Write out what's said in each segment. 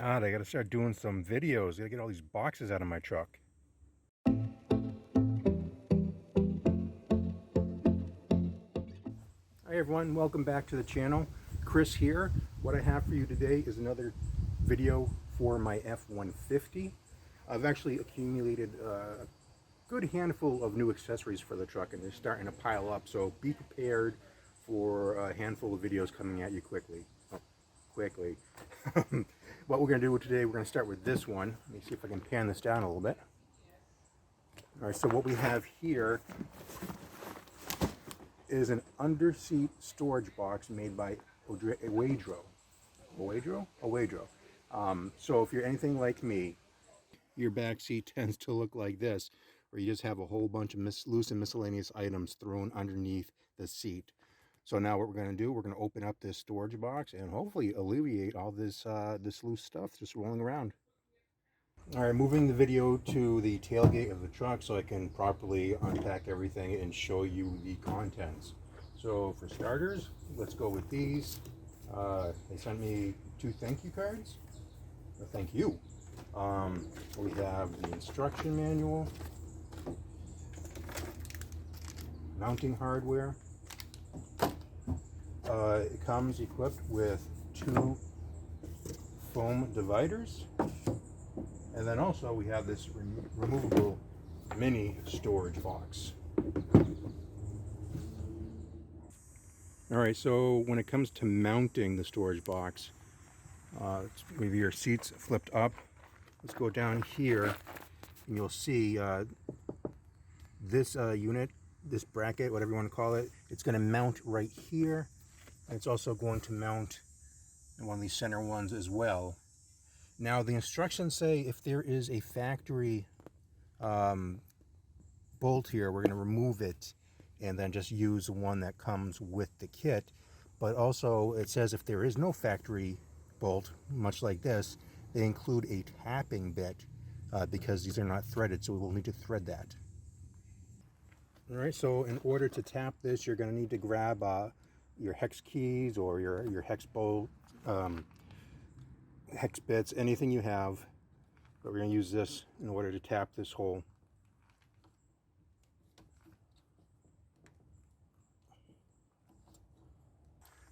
God, I gotta start doing some videos. Gotta get all these boxes out of my truck. Hi everyone, welcome back to the channel. Chris here. What I have for you today is another video for my F150. I've actually accumulated a good handful of new accessories for the truck and they're starting to pile up, so be prepared for a handful of videos coming at you quickly. What we're going to do today, we're going to start with this one. Let me see if I can pan this down a little bit. Alright, so what we have here is an underseat storage box made by oEdRo. oEdRo? So if you're anything like me, your back seat tends to look like this, where you just have a whole bunch of loose and miscellaneous items thrown underneath the seat. So now what we're going to do, we're going to open up this storage box and hopefully alleviate all this this loose stuff just rolling around. All right, moving the video to the tailgate of the truck so I can properly unpack everything and show you the contents. So for starters, let's go with these. They sent me 2 thank you cards. Thank you. We have the instruction manual, mounting hardware. It comes equipped with 2 foam dividers, and then also we have this removable mini storage box. Alright, so when it comes to mounting the storage box, with your seats flipped up, let's go down here and you'll see this unit, this bracket, whatever you want to call it, it's going to mount right here. And it's also going to mount in one of these center ones as well. Now the instructions say if there is a factory bolt here, we're going to remove it and then just use the one that comes with the kit. But also it says if there is no factory bolt, much like this, they include a tapping bit because these are not threaded, so we will need to thread that. Alright, so in order to tap this, you're going to need to grab your hex keys or your hex bolt, hex bits, anything you have. But we're going to use this in order to tap this hole.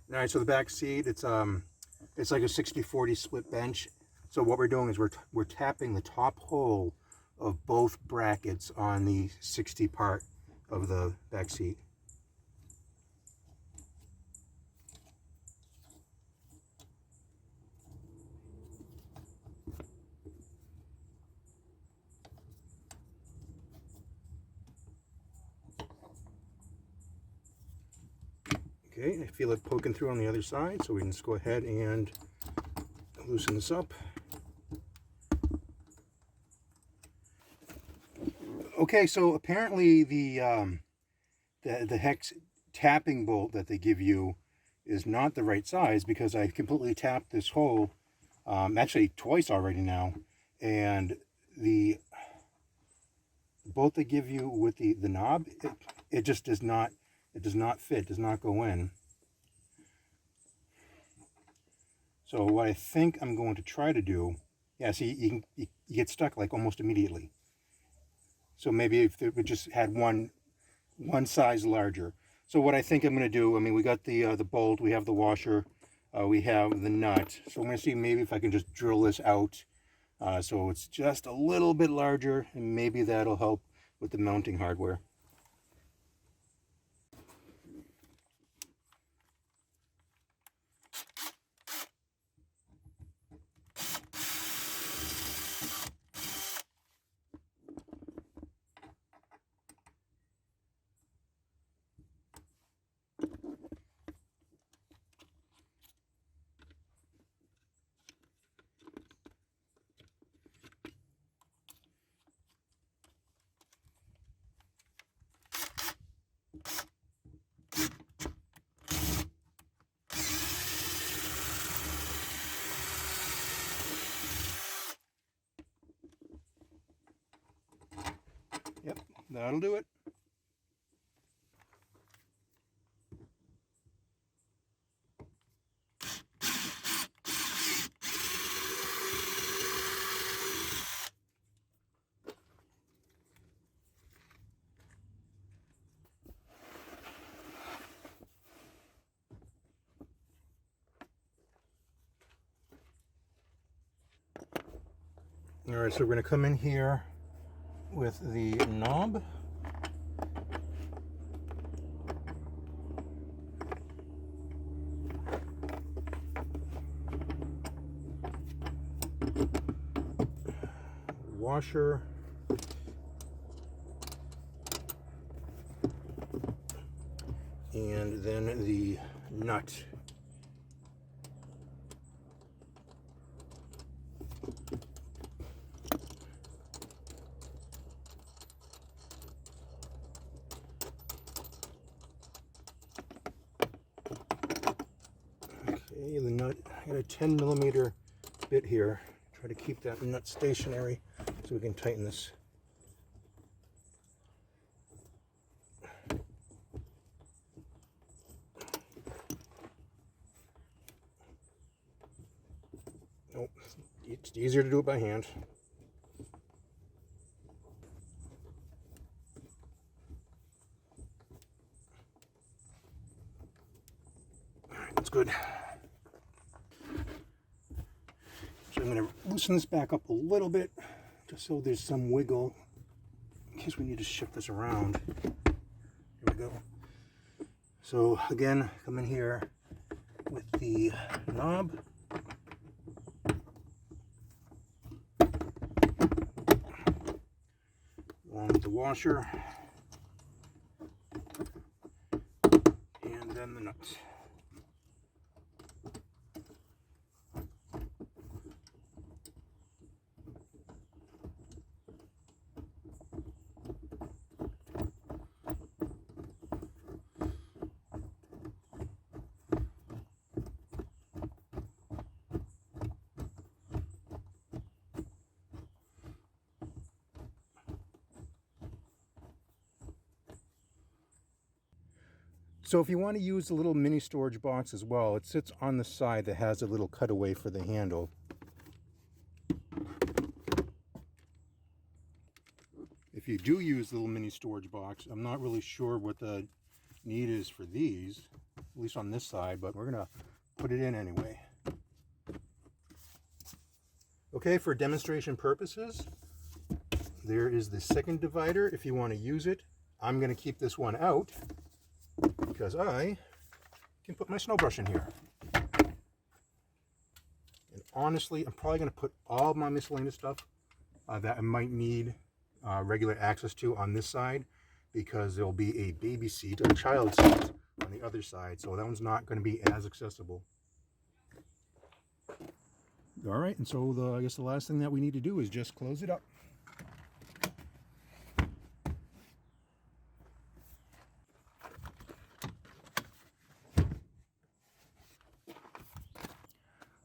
Alright, so the back seat, it's like a 60-40 split bench. So what we're doing is we're tapping the top hole of both brackets on the 60 part of the back seat. Okay, I feel it poking through on the other side, so we can just go ahead and loosen this up. Okay, so apparently the hex tapping bolt that they give you is not the right size, because I completely tapped this hole, actually twice already now, and the bolt they give you with the knob, it just does not fit, does not go in. So what I think I'm going to try to do, yeah, see, you get stuck like almost immediately. So maybe if it just had one size larger. So what I think I'm going to do, I mean, we got the bolt, we have the washer, we have the nut. So I'm going to see maybe if I can just drill this out so it's just a little bit larger, and maybe that'll help with the mounting hardware. Yep, that'll do it. All right, so we're going to come in here with the knob. Washer. And then the nut. Okay, the nut, I got a 10mm bit here. Try to keep that nut stationary so we can tighten this. Nope, it's easier to do it by hand. All right, that's good. So I'm going to loosen this back up a little bit, just so there's some wiggle, in case we need to shift this around. Here we go. So again, come in here with the knob. Along with the washer. And then the nuts. So if you want to use the little mini storage box as well, it sits on the side that has a little cutaway for the handle. If you do use the little mini storage box, I'm not really sure what the need is for these, at least on this side, but we're going to put it in anyway. Okay, for demonstration purposes, there is the second divider if you want to use it. I'm going to keep this one out because I can put my snow brush in here. And honestly, I'm probably going to put all my miscellaneous stuff that I might need regular access to on this side, because there'll be a baby seat, a child seat on the other side, so that one's not going to be as accessible. All right, and so I guess the last thing that we need to do is just close it up.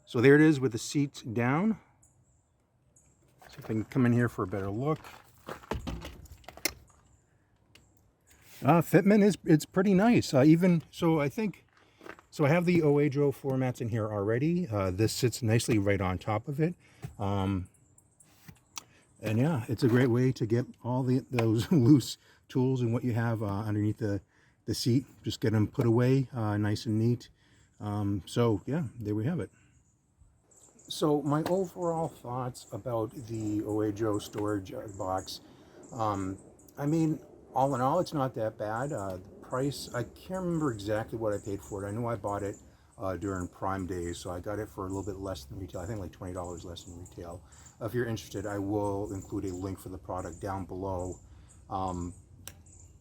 So there it is with the seats down. See if I can come in here for a better look. Fitment it's pretty nice. Even so, I have the oEdRo floor mats in here already. This sits nicely right on top of it. And yeah, it's a great way to get all those loose tools and what you have underneath the seat. Just get them put away nice and neat. So yeah, there we have it. So my overall thoughts about the oEdRo storage box, I mean, all in all, it's not that bad. The price, I can't remember exactly what I paid for it. I know I bought it during Prime Days, so I got it for a little bit less than retail. I think like $20 less than retail. If you're interested, I will include a link for the product down below.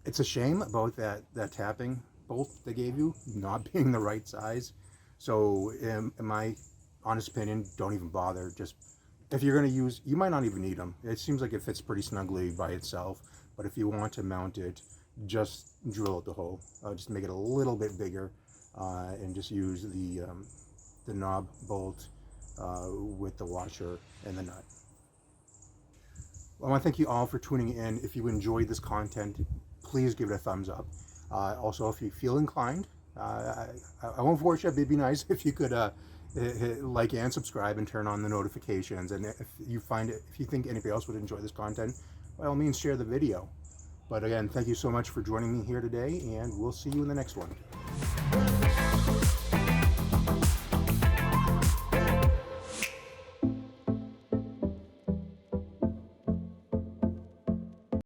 It's a shame about that tapping bolt they gave you not being the right size. So in my honest opinion, don't even bother. Just if you're going to use, you might not even need them. It seems like it fits pretty snugly by itself, but if you want to mount it, just drill out the hole. Just make it a little bit bigger and just use the knob bolt with the washer and the nut. I want to thank you all for tuning in. If you enjoyed this content, please give it a thumbs up. Also, if you feel inclined, I won't force you, but it'd be nice if you could hit like and subscribe and turn on the notifications. And if you think anybody else would enjoy this content, by all means share the video. But again, thank you so much for joining me here today, and we'll see you in the next one.